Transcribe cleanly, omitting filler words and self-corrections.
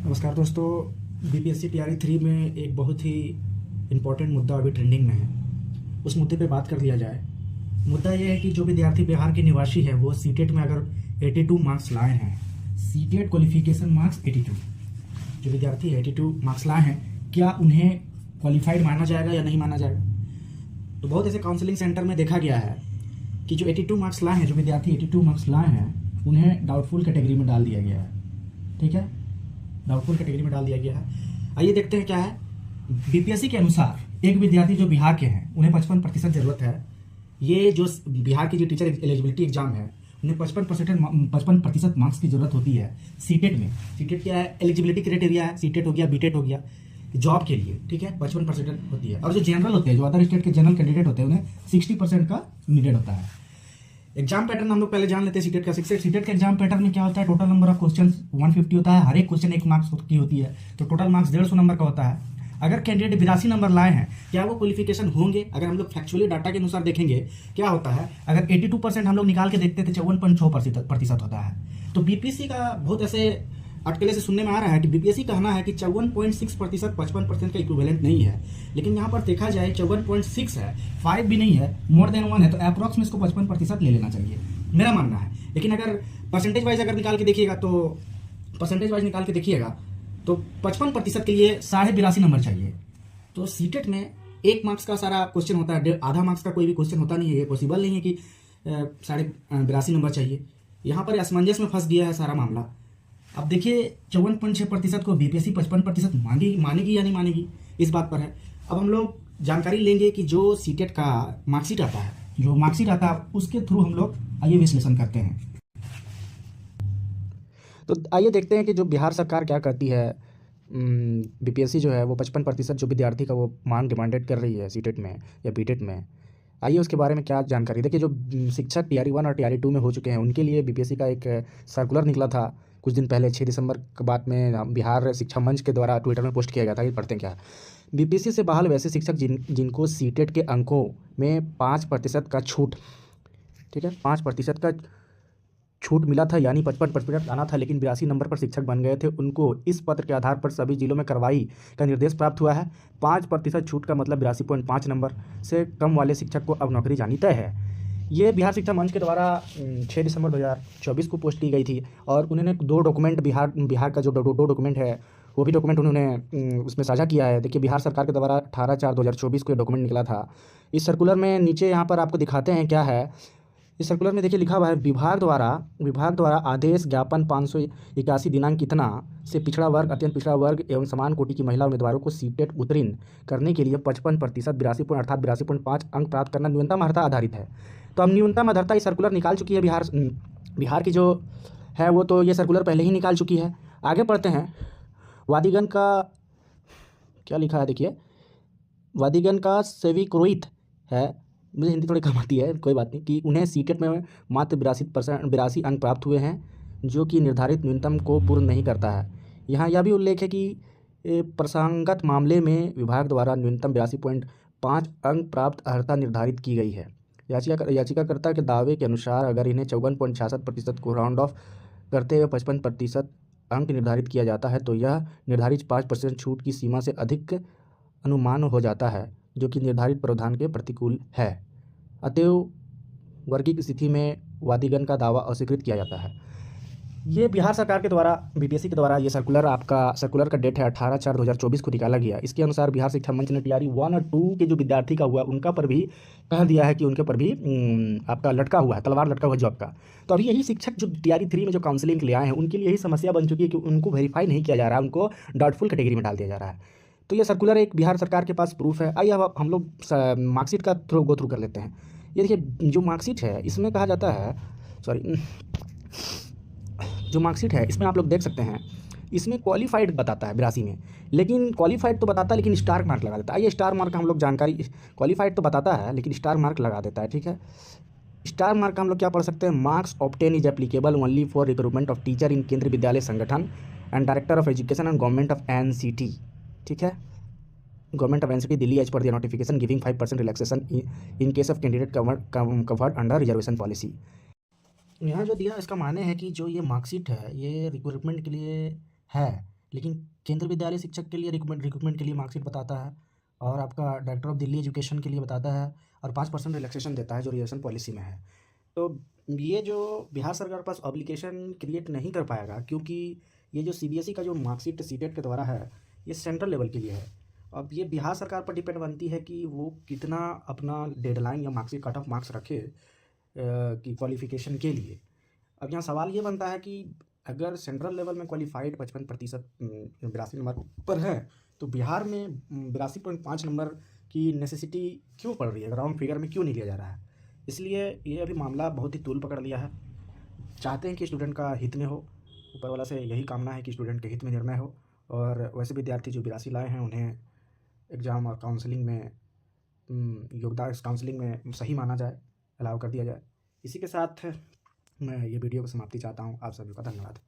नमस्कार दोस्तों। BPSC TRE 3 में एक बहुत ही इम्पोर्टेंट मुद्दा अभी ट्रेंडिंग में है, उस मुद्दे पे बात कर लिया जाए। मुद्दा यह है कि जो विद्यार्थी बिहार के निवासी है वो सीटेट में अगर 82 मार्क्स लाए हैं, सीटेट क्वालिफिकेशन मार्क्स 82, जो विद्यार्थी 82 मार्क्स लाए हैं, क्या उन्हें क्वालिफाइड माना जाएगा या नहीं माना जाएगा? तो बहुत ऐसे काउंसलिंग सेंटर में देखा गया है कि जो 82 मार्क्स लाए हैं, जो विद्यार्थी 82 मार्क्स लाए हैं, उन्हें डाउटफुल कैटेगरी में डाल दिया गया है। ठीक है, डाउटफुल कैटेगरी में डाल दिया गया है। आइए देखते हैं क्या है। बीपीएससी के अनुसार एक विद्यार्थी जो बिहार के हैं उन्हें 55% जरूरत है। ये जो बिहार की जो टीचर एलिजिबिलिटी एग्जाम है उन्हें 55% मार्क्स की जरूरत होती है सीटेट में। सीटेट क्या है? एलिजिबिलिटी क्राइटेरिया है। सीटेट हो गया, बीटेट हो गया, जॉब के लिए। ठीक है, 55% होती है। और जो जनरल होते हैं, जो अदर स्टेट के जनरल कैंडिडेट होते हैं, उन्हें 60% का नीडेड होता है। एग्जाम पैटर्न हम लोग पहले जान लेते हैं सीटेट का। सीटेट का एग्जाम पैटर्न में क्या होता है? टोटल नंबर ऑफ क्वेश्चन 150 होता है। हर एक क्वेश्चन 1 मार्क्स की होती है, तो टोटल मार्क्स 150 नंबर का होता है। अगर कैंडिडेट 82 नंबर लाए हैं, क्या वो क्वालिफिकेशन होंगे? अगर हम लोग फैक्चुअली डाटा के अनुसार देखेंगे क्या होता है, अगर 82% हम लोग निकाल के देखते थे, 54.6% होता है। तो बीपीएससी का बहुत ऐसे अटकले से सुनने में आ रहा है कि बीपीएससी कहना है कि 54.6% 55% का इक्विवेलेंट नहीं है। लेकिन यहाँ पर देखा जाए 54.6 है, 5 भी नहीं है, मोर देन 1 है, तो अप्रॉक्स में इसको 55% ले लेना चाहिए, मेरा मानना है। लेकिन अगर परसेंटेज वाइज अगर निकाल के देखिएगा तो 55% के लिए 82.5 नंबर चाहिए। तो सीटेट में 1 मार्क्स का सारा क्वेश्चन होता है, आधा मार्क्स का कोई भी क्वेश्चन होता नहीं है। ये पॉसिबल नहीं है कि 82.5 नंबर चाहिए। यहाँ पर असमंजस में फंस गया है सारा मामला। अब देखिए 54.6% को बीपीएससी 55% मानेगी या नहीं मानेगी, इस बात पर है। अब हम लोग जानकारी लेंगे कि जो सीटेट का मार्कशीट आता है, उसके थ्रू हम लोग आइए विश्लेषण करते हैं। तो आइए देखते हैं कि जो बिहार सरकार क्या करती है। बीपीएससी जो है वो 55% जो विद्यार्थी का वो मांग डिमांडेड कर रही है सीटेट में या बीटेट में। आइए उसके बारे में क्या जानकारी। देखिए, जो शिक्षक टीआरई 1 और टीआरई 2 में हो चुके हैं, उनके लिए बीपीएससी का एक सर्कुलर निकला था कुछ दिन पहले, 6 दिसंबर के बाद में बिहार शिक्षा मंच के द्वारा ट्विटर में पोस्ट किया गया था। ये पढ़ते हैं क्या? बीपीएससी से बहाल वैसे शिक्षक जिनको सीटेट के अंकों में 5% का छूट, ठीक है, 5% का छूट मिला था, यानी 55% आना था, लेकिन 82 नंबर पर शिक्षक बन गए थे, उनको इस पत्र के आधार पर सभी जिलों में कार्रवाई का निर्देश प्राप्त हुआ है। 5% छूट का मतलब 82.5 नंबर से कम वाले शिक्षक को अब नौकरी जानी तय है। ये बिहार शिक्षा मंच के द्वारा 6 दिसंबर 2024 को पोस्ट की गई थी। और उन्होंने 2 डॉक्यूमेंट बिहार का जो 2 डॉक्यूमेंट है, वो भी डॉक्यूमेंट उन्होंने उसमें साझा किया है। देखिए, बिहार सरकार के द्वारा 18/4/2024 को ये डॉक्यूमेंट निकला था। इस सर्कुलर में नीचे यहाँ पर आपको दिखाते हैं क्या है। इस सर्कुलर में देखिए लिखा हुआ है, विभाग द्वारा आदेश ज्ञापन 581 दिनांक इतना से पिछड़ा वर्ग, अत्यंत पिछड़ा वर्ग एवं समान कोटि की महिला उम्मीदवारों को सीटेट उत्तीर्ण करने के लिए 55% 82.5 अंक प्राप्त करना न्यूनतम अर्हता आधारित है। तो अब न्यूनतम अर्हता ये सर्कुलर निकाल चुकी है बिहार की जो है वो, तो ये सर्कुलर पहले ही निकाल चुकी है। आगे पढ़ते हैं। वादीगण का क्या लिखा है, देखिए, वादीगण का सेविक्रोहित है, मुझे हिंदी थोड़ी कम आती है, कोई बात नहीं, कि उन्हें सीटेट में मात्र 82 अंक प्राप्त हुए हैं, जो कि निर्धारित न्यूनतम को पूर्ण नहीं करता है। यहाँ यह भी उल्लेख है कि प्रसंगत मामले में विभाग द्वारा न्यूनतम 82.5 अंक प्राप्त अर्हता निर्धारित की गई है। याचिकाकर्ता के दावे के अनुसार अगर इन्हें 54.66% को राउंड ऑफ करते हुए 55% अंक निर्धारित किया जाता है, तो यह निर्धारित 5% छूट की सीमा से अधिक अनुमान हो जाता है, जो कि निर्धारित प्रावधान के प्रतिकूल है। अतएव वर्गीय स्थिति में वादीगण का दावा अस्वीकृत किया जाता है। ये बिहार सरकार के द्वारा, बीपीएससी के द्वारा ये सर्कुलर का डेट है 18/4/2024 को निकाला गया। इसके अनुसार बिहार शिक्षा मंच ने टीआरई 1 और 2 के जो विद्यार्थी का हुआ, उनका पर भी कह दिया है कि उनके पर भी आपका लटका हुआ है, तलवार लटका हुआ जॉब का। तो अभी यही शिक्षक जो टीआरई 3 में जो काउंसलिंग के लिए आए हैं, उनके लिए यही समस्या बन चुकी है कि उनको वेरीफाई नहीं किया जा रहा है, उनको डाउटफुल कैटेगरी में डाल दिया जा रहा है। तो ये सर्कुलर एक बिहार सरकार के पास प्रूफ है। आइए अब हम लोग मार्कशीट का गो थ्रू कर लेते हैं। ये देखिए, जो मार्कशीट है इसमें कहा जाता है, जो मार्कशीट है इसमें आप लोग देख सकते हैं, इसमें क्वालिफाइड बताता है 82 में, लेकिन क्वालिफाइड तो बताता है लेकिन स्टार मार्क लगा देता है। आइए स्टार मार्क हम लोग जानकारी, क्वालिफाइड तो बताता है लेकिन स्टार मार्क लगा देता है। ठीक है, स्टार मार्क हम लोग क्या पढ़ सकते हैं? Marks obtain is applicable only for recruitment of teacher in Kendriya Vidyalaya Sangathan and director of education and government of NCT. ठीक है, government of NCT Delhi as per the notification giving 5% relaxation in case of candidate covered under reservation policy. यहाँ जो दिया इसका माने है कि जो ये मार्कशीट है ये रिक्रूटमेंट के लिए है, लेकिन केंद्रीय विद्यालय शिक्षक के लिए रिक्रूटमेंट के लिए मार्कशीट बताता है, और आपका डायरेक्टर ऑफ दिल्ली एजुकेशन के लिए बताता है, और 5% रिलैक्सेशन देता है जो रिजर्वेशन पॉलिसी में है। तो ये जो बिहार सरकार के पास ऑब्लिगेशन क्रिएट नहीं कर पाएगा, क्योंकि ये जो सीबीएसई का जो मार्कशीट सीटेट के द्वारा है, ये सेंट्रल लेवल के लिए है। अब ये बिहार सरकार पर डिपेंड बनती है कि वो कितना अपना डेडलाइन या मार्क्सिट कट ऑफ मार्क्स रखे कि क्वालिफिकेशन के लिए। अब यहाँ सवाल ये बनता है कि अगर सेंट्रल लेवल में क्वालिफाइड 55% 82 नंबर पर है, तो बिहार में 82.5 नंबर की नेसेसिटी क्यों पड़ रही है, राउंड फिगर में क्यों नहीं लिया जा रहा है। इसलिए ये अभी मामला बहुत ही तूल पकड़ लिया है। चाहते हैं कि स्टूडेंट का हित में हो, ऊपर वाला से यही कामना है कि स्टूडेंट के हित में निर्णय हो, और वैसे विद्यार्थी जो 82 लाए हैं उन्हें एग्ज़ाम और काउंसलिंग में योगदान, इस काउंसलिंग में सही माना जाए, अलाउ कर दिया जाए। इसी के साथ मैं ये वीडियो को समाप्ति चाहता हूँ। आप सभी का धन्यवाद।